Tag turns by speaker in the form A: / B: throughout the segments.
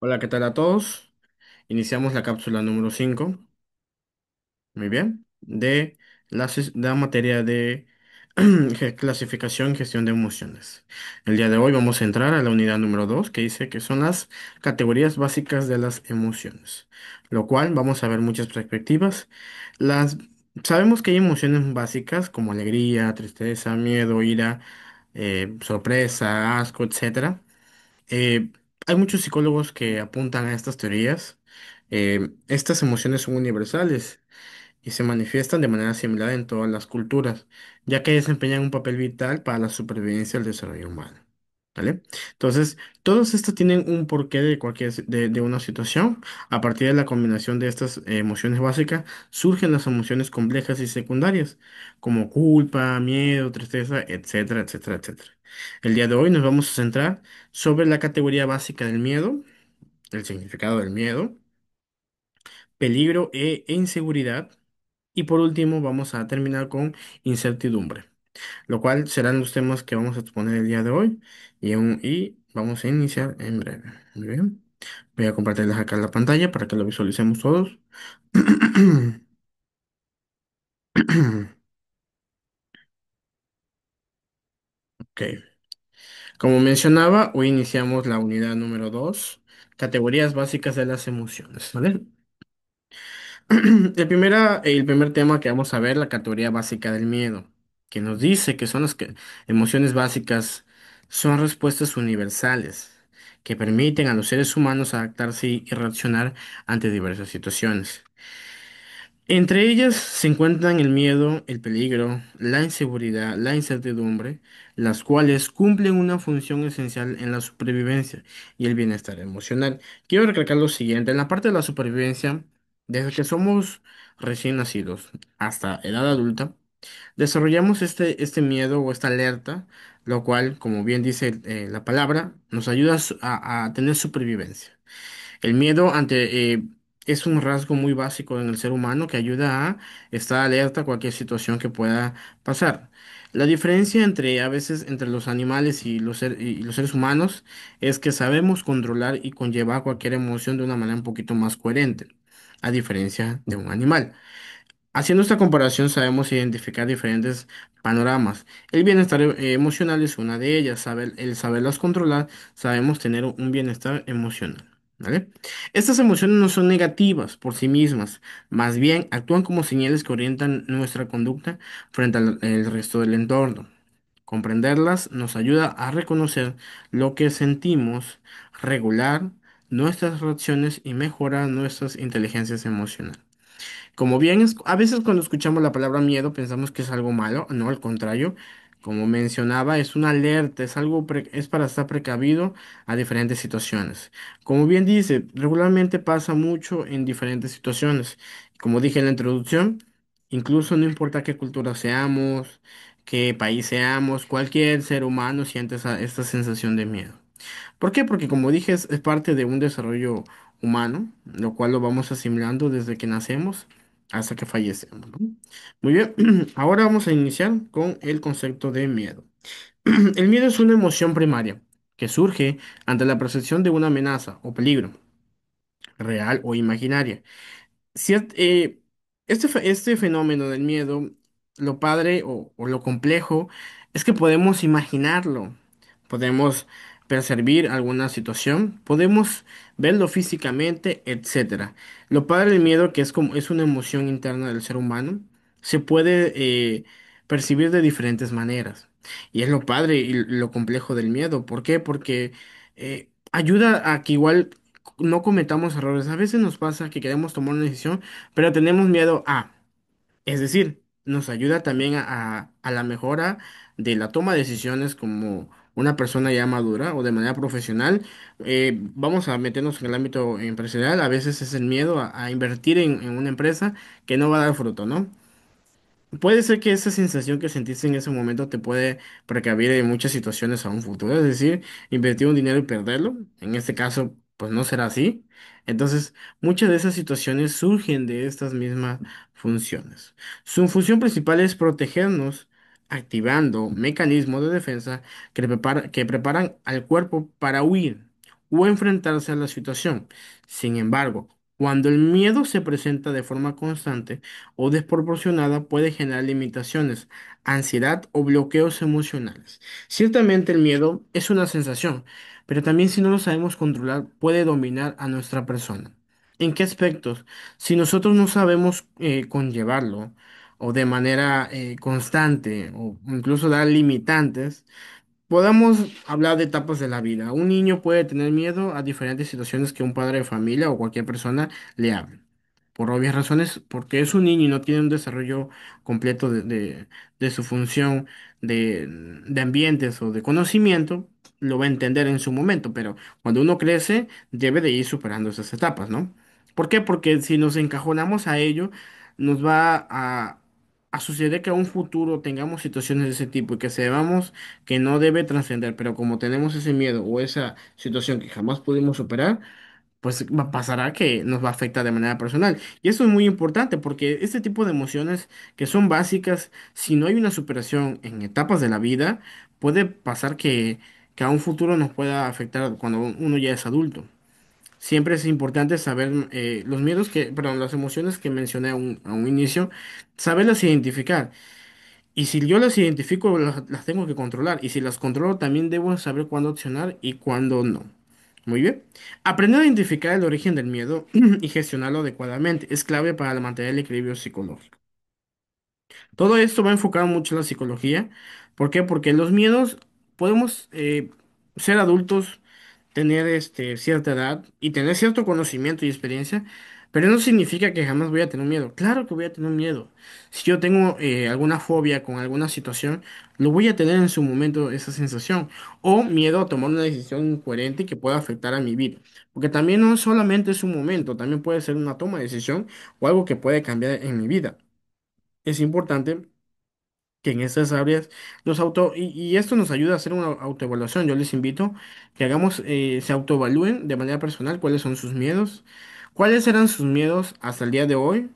A: Hola, ¿qué tal a todos? Iniciamos la cápsula número 5, muy bien, de la materia de clasificación y gestión de emociones. El día de hoy vamos a entrar a la unidad número 2, que dice que son las categorías básicas de las emociones, lo cual vamos a ver muchas perspectivas. Las, sabemos que hay emociones básicas como alegría, tristeza, miedo, ira, sorpresa, asco, etcétera. Eh, Hay muchos psicólogos que apuntan a estas teorías. Estas emociones son universales y se manifiestan de manera similar en todas las culturas, ya que desempeñan un papel vital para la supervivencia y el desarrollo humano. ¿Vale? Entonces, todos estos tienen un porqué de de una situación. A partir de la combinación de estas emociones básicas, surgen las emociones complejas y secundarias, como culpa, miedo, tristeza, etcétera, etcétera, etcétera. El día de hoy nos vamos a centrar sobre la categoría básica del miedo, el significado del miedo, peligro e inseguridad. Y por último, vamos a terminar con incertidumbre, lo cual serán los temas que vamos a exponer el día de hoy y vamos a iniciar en breve. Muy bien. Voy a compartirles acá la pantalla para que lo visualicemos todos. Ok. Como mencionaba, hoy iniciamos la unidad número 2, categorías básicas de las emociones, ¿vale? El primer tema que vamos a ver, la categoría básica del miedo, que nos dice que son las emociones básicas, son respuestas universales que permiten a los seres humanos adaptarse y reaccionar ante diversas situaciones. Entre ellas se encuentran el miedo, el peligro, la inseguridad, la incertidumbre, las cuales cumplen una función esencial en la supervivencia y el bienestar emocional. Quiero recalcar lo siguiente, en la parte de la supervivencia, desde que somos recién nacidos hasta edad adulta, desarrollamos este miedo o esta alerta, lo cual, como bien dice la palabra, nos ayuda a tener supervivencia. El miedo es un rasgo muy básico en el ser humano que ayuda a estar alerta a cualquier situación que pueda pasar. La diferencia entre a veces entre los animales y y los seres humanos es que sabemos controlar y conllevar cualquier emoción de una manera un poquito más coherente, a diferencia de un animal. Haciendo esta comparación sabemos identificar diferentes panoramas. El bienestar emocional es una de ellas. El saberlas controlar, sabemos tener un bienestar emocional. ¿Vale? Estas emociones no son negativas por sí mismas, más bien actúan como señales que orientan nuestra conducta frente al el resto del entorno. Comprenderlas nos ayuda a reconocer lo que sentimos, regular nuestras reacciones y mejorar nuestras inteligencias emocionales. Como bien es, a veces cuando escuchamos la palabra miedo pensamos que es algo malo, no, al contrario, como mencionaba, es una alerta, es para estar precavido a diferentes situaciones. Como bien dice, regularmente pasa mucho en diferentes situaciones. Como dije en la introducción, incluso no importa qué cultura seamos, qué país seamos, cualquier ser humano siente esta sensación de miedo. ¿Por qué? Porque como dije, es parte de un desarrollo humano, lo cual lo vamos asimilando desde que nacemos hasta que fallecemos, ¿no? Muy bien, ahora vamos a iniciar con el concepto de miedo. El miedo es una emoción primaria que surge ante la percepción de una amenaza o peligro, real o imaginaria. Ciert- eh, este fenómeno del miedo, lo padre o lo complejo es que podemos imaginarlo, podemos percibir alguna situación, podemos verlo físicamente, etcétera. Lo padre del miedo, que es como es una emoción interna del ser humano, se puede percibir de diferentes maneras. Y es lo padre y lo complejo del miedo. ¿Por qué? Porque ayuda a que igual no cometamos errores. A veces nos pasa que queremos tomar una decisión, pero tenemos miedo a, es decir, nos ayuda también a la mejora de la toma de decisiones como una persona ya madura o de manera profesional. Vamos a meternos en el ámbito empresarial. A veces es el miedo a invertir en una empresa que no va a dar fruto, ¿no? Puede ser que esa sensación que sentiste en ese momento te puede precavir en muchas situaciones a un futuro, es decir, invertir un dinero y perderlo. En este caso, pues no será así. Entonces, muchas de esas situaciones surgen de estas mismas funciones. Su función principal es protegernos, activando mecanismos de defensa que preparan al cuerpo para huir o enfrentarse a la situación. Sin embargo, cuando el miedo se presenta de forma constante o desproporcionada, puede generar limitaciones, ansiedad o bloqueos emocionales. Ciertamente el miedo es una sensación, pero también si no lo sabemos controlar, puede dominar a nuestra persona. ¿En qué aspectos? Si nosotros no sabemos conllevarlo, o de manera constante, o incluso dar limitantes, podamos hablar de etapas de la vida. Un niño puede tener miedo a diferentes situaciones que un padre de familia o cualquier persona le hable. Por obvias razones, porque es un niño y no tiene un desarrollo completo de su función de ambientes o de conocimiento, lo va a entender en su momento, pero cuando uno crece, debe de ir superando esas etapas, ¿no? ¿Por qué? Porque si nos encajonamos a ello, nos va a suceder que a un futuro tengamos situaciones de ese tipo y que sepamos que no debe trascender, pero como tenemos ese miedo o esa situación que jamás pudimos superar, pues pasará que nos va a afectar de manera personal. Y eso es muy importante porque este tipo de emociones que son básicas, si no hay una superación en etapas de la vida, puede pasar que a un futuro nos pueda afectar cuando uno ya es adulto. Siempre es importante saber los miedos perdón, las emociones que mencioné a un inicio, saberlas identificar. Y si yo las identifico, las tengo que controlar. Y si las controlo, también debo saber cuándo accionar y cuándo no. Muy bien. Aprender a identificar el origen del miedo y gestionarlo adecuadamente es clave para mantener el equilibrio psicológico. Todo esto va enfocado mucho en la psicología. ¿Por qué? Porque los miedos podemos ser adultos, tener cierta edad y tener cierto conocimiento y experiencia, pero no significa que jamás voy a tener miedo. Claro que voy a tener miedo. Si yo tengo alguna fobia con alguna situación, lo voy a tener en su momento esa sensación. O miedo a tomar una decisión incoherente que pueda afectar a mi vida. Porque también no solamente es un momento, también puede ser una toma de decisión o algo que puede cambiar en mi vida. Es importante que en estas áreas y esto nos ayuda a hacer una autoevaluación. Yo les invito que hagamos, se autoevalúen de manera personal cuáles son sus miedos, cuáles eran sus miedos hasta el día de hoy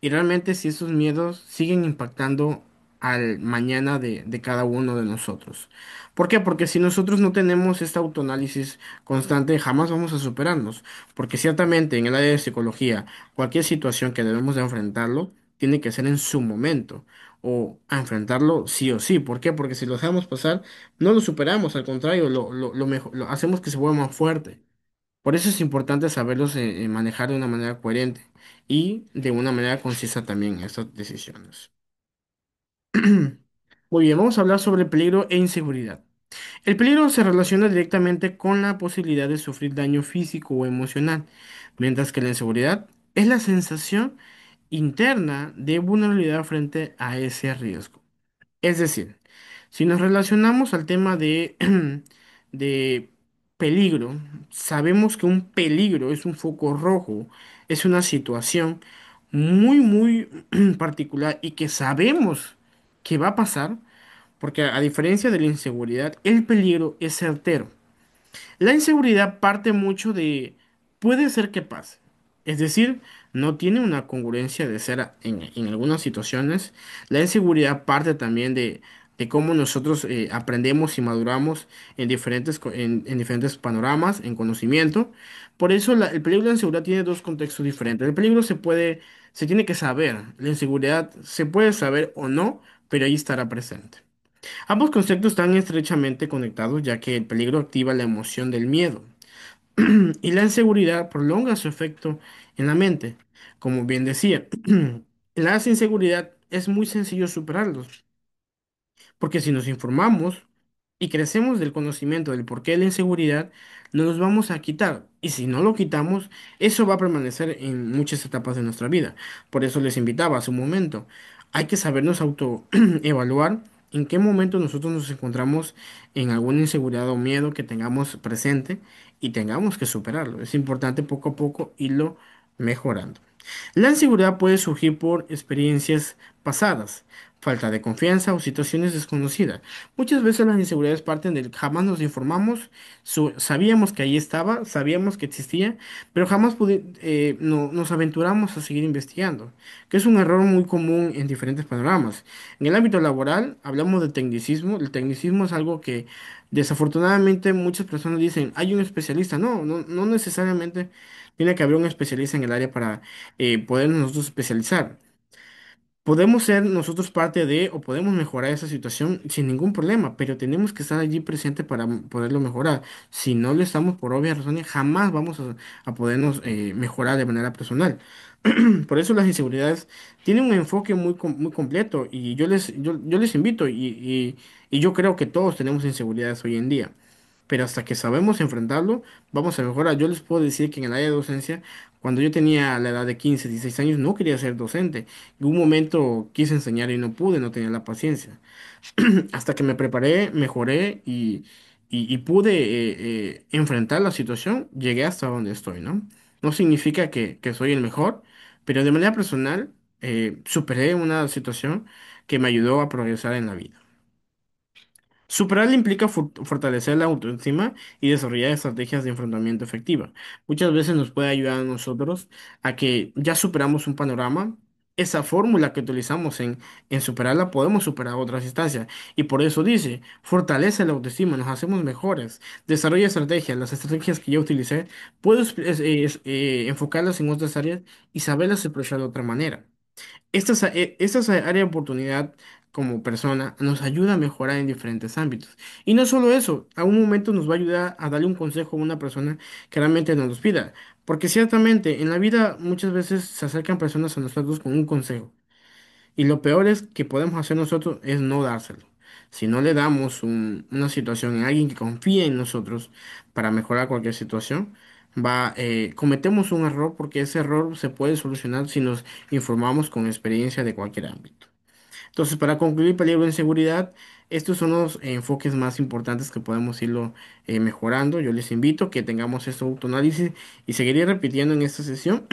A: y realmente si esos miedos siguen impactando al mañana de cada uno de nosotros. ¿Por qué? Porque si nosotros no tenemos este autoanálisis constante, jamás vamos a superarnos. Porque ciertamente en el área de psicología, cualquier situación que debemos de enfrentarlo, tiene que ser en su momento. O a enfrentarlo sí o sí. ¿Por qué? Porque si lo dejamos pasar, no lo superamos, al contrario, lo mejor, lo hacemos que se vuelva más fuerte. Por eso es importante saberlos manejar de una manera coherente y de una manera concisa también estas decisiones. Muy bien, vamos a hablar sobre peligro e inseguridad. El peligro se relaciona directamente con la posibilidad de sufrir daño físico o emocional, mientras que la inseguridad es la sensación interna de vulnerabilidad frente a ese riesgo. Es decir, si nos relacionamos al tema de peligro, sabemos que un peligro es un foco rojo, es una situación muy particular y que sabemos que va a pasar, porque a diferencia de la inseguridad, el peligro es certero. La inseguridad parte mucho de puede ser que pase. Es decir, no tiene una congruencia de ser en algunas situaciones. La inseguridad parte también de cómo nosotros aprendemos y maduramos en diferentes panoramas, en conocimiento. Por eso el peligro y la inseguridad tiene dos contextos diferentes. El peligro se tiene que saber. La inseguridad se puede saber o no, pero ahí estará presente. Ambos conceptos están estrechamente conectados ya que el peligro activa la emoción del miedo y la inseguridad prolonga su efecto en la mente. Como bien decía, la inseguridad es muy sencillo superarlos. Porque si nos informamos y crecemos del conocimiento del porqué de la inseguridad, no nos vamos a quitar. Y si no lo quitamos, eso va a permanecer en muchas etapas de nuestra vida. Por eso les invitaba hace un momento. Hay que sabernos autoevaluar en qué momento nosotros nos encontramos en alguna inseguridad o miedo que tengamos presente y tengamos que superarlo. Es importante poco a poco irlo mejorando. La inseguridad puede surgir por experiencias pasadas, falta de confianza o situaciones desconocidas. Muchas veces las inseguridades parten del jamás nos informamos, sabíamos que ahí estaba, sabíamos que existía, pero jamás no, nos aventuramos a seguir investigando, que es un error muy común en diferentes panoramas. En el ámbito laboral hablamos de tecnicismo. El tecnicismo es algo que desafortunadamente muchas personas dicen, hay un especialista. No, no, no necesariamente tiene que haber un especialista en el área para poder nosotros especializar. Podemos ser nosotros parte de o podemos mejorar esa situación sin ningún problema, pero tenemos que estar allí presente para poderlo mejorar. Si no lo estamos por obvias razones, jamás vamos a podernos mejorar de manera personal. Por eso las inseguridades tienen un enfoque muy completo y yo les invito y yo creo que todos tenemos inseguridades hoy en día. Pero hasta que sabemos enfrentarlo, vamos a mejorar. Yo les puedo decir que en el área de docencia, cuando yo tenía la edad de 15 16 años, no quería ser docente. En un momento quise enseñar y no pude, no tenía la paciencia. Hasta que me preparé, mejoré y pude enfrentar la situación, llegué hasta donde estoy, ¿no? No significa que soy el mejor, pero de manera personal superé una situación que me ayudó a progresar en la vida. Superar implica fortalecer la autoestima y desarrollar estrategias de enfrentamiento efectivas. Muchas veces nos puede ayudar a nosotros a que ya superamos un panorama. Esa fórmula que utilizamos en superarla, podemos superar otras instancias. Y por eso dice, fortalece la autoestima, nos hacemos mejores, desarrolla estrategias. Las estrategias que yo utilicé, puedo enfocarlas en otras áreas y saberlas expresar de otra manera. Estas áreas de oportunidad como persona nos ayuda a mejorar en diferentes ámbitos. Y no solo eso, a un momento nos va a ayudar a darle un consejo a una persona que realmente nos los pida. Porque ciertamente en la vida muchas veces se acercan personas a nosotros con un consejo. Y lo peor es que podemos hacer nosotros es no dárselo. Si no le damos una situación a alguien que confía en nosotros para mejorar cualquier situación, cometemos un error porque ese error se puede solucionar si nos informamos con experiencia de cualquier ámbito. Entonces, para concluir, peligro en seguridad, estos son los enfoques más importantes que podemos irlo mejorando. Yo les invito a que tengamos este autoanálisis y seguiré repitiendo en esta sesión,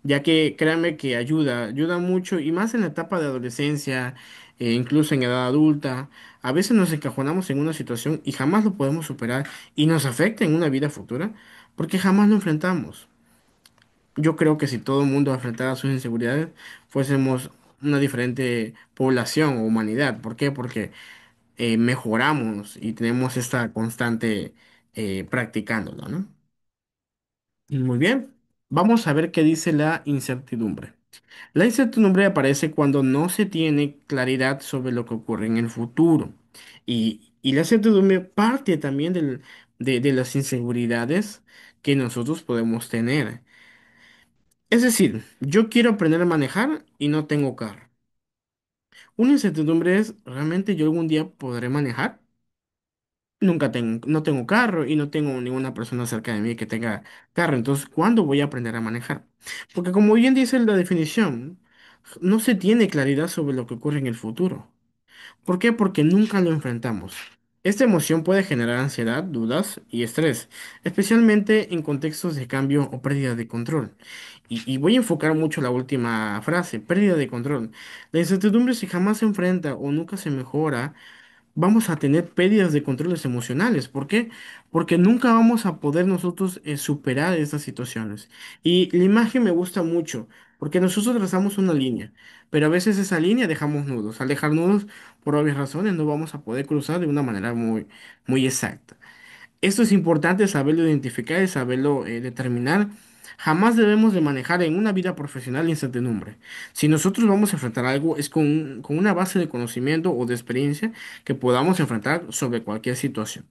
A: ya que créanme que ayuda mucho y más en la etapa de adolescencia, incluso en edad adulta. A veces nos encajonamos en una situación y jamás lo podemos superar y nos afecta en una vida futura porque jamás lo enfrentamos. Yo creo que si todo el mundo enfrentara sus inseguridades, fuésemos una diferente población o humanidad. ¿Por qué? Porque mejoramos y tenemos esta constante practicándola, ¿no? Muy bien, vamos a ver qué dice la incertidumbre. La incertidumbre aparece cuando no se tiene claridad sobre lo que ocurre en el futuro. Y la incertidumbre parte también de las inseguridades que nosotros podemos tener. Es decir, yo quiero aprender a manejar y no tengo carro. Una incertidumbre es, ¿realmente yo algún día podré manejar? No tengo carro y no tengo ninguna persona cerca de mí que tenga carro. Entonces, ¿cuándo voy a aprender a manejar? Porque como bien dice la definición, no se tiene claridad sobre lo que ocurre en el futuro. ¿Por qué? Porque nunca lo enfrentamos. Esta emoción puede generar ansiedad, dudas y estrés, especialmente en contextos de cambio o pérdida de control. Y voy a enfocar mucho la última frase, pérdida de control. La incertidumbre si jamás se enfrenta o nunca se mejora, vamos a tener pérdidas de controles emocionales. ¿Por qué? Porque nunca vamos a poder nosotros superar estas situaciones. Y la imagen me gusta mucho, porque nosotros trazamos una línea, pero a veces esa línea dejamos nudos. Al dejar nudos, por obvias razones, no vamos a poder cruzar de una manera muy exacta. Esto es importante saberlo identificar y saberlo determinar. Jamás debemos de manejar en una vida profesional incertidumbre. Si nosotros vamos a enfrentar algo, es con una base de conocimiento o de experiencia que podamos enfrentar sobre cualquier situación.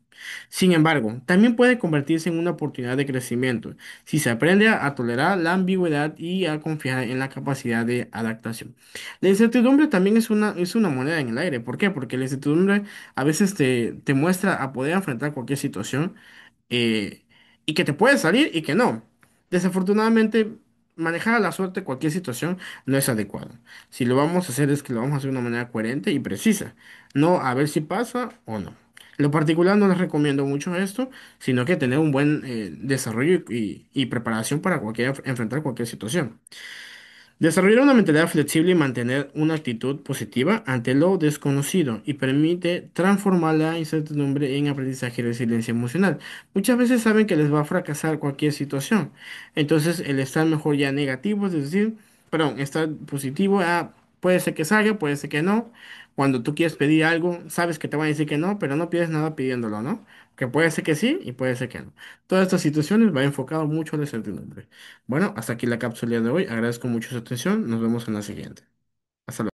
A: Sin embargo, también puede convertirse en una oportunidad de crecimiento si se aprende a tolerar la ambigüedad y a confiar en la capacidad de adaptación. La incertidumbre también es una moneda en el aire. ¿Por qué? Porque la incertidumbre a veces te muestra a poder enfrentar cualquier situación eh, y que te puede salir y que no. Desafortunadamente, manejar a la suerte cualquier situación no es adecuado. Si lo vamos a hacer es que lo vamos a hacer de una manera coherente y precisa, no a ver si pasa o no. En lo particular no les recomiendo mucho esto, sino que tener un buen desarrollo y preparación para enfrentar cualquier situación. Desarrollar una mentalidad flexible y mantener una actitud positiva ante lo desconocido y permite transformar la incertidumbre en aprendizaje y resiliencia emocional. Muchas veces saben que les va a fracasar cualquier situación, entonces el estar mejor ya negativo, es decir, perdón, estar positivo, puede ser que salga, puede ser que no. Cuando tú quieres pedir algo, sabes que te van a decir que no, pero no pides nada pidiéndolo, ¿no? Que puede ser que sí y puede ser que no. Todas estas situaciones va enfocado mucho a la incertidumbre. Bueno, hasta aquí la cápsula de hoy. Agradezco mucho su atención. Nos vemos en la siguiente. Hasta luego.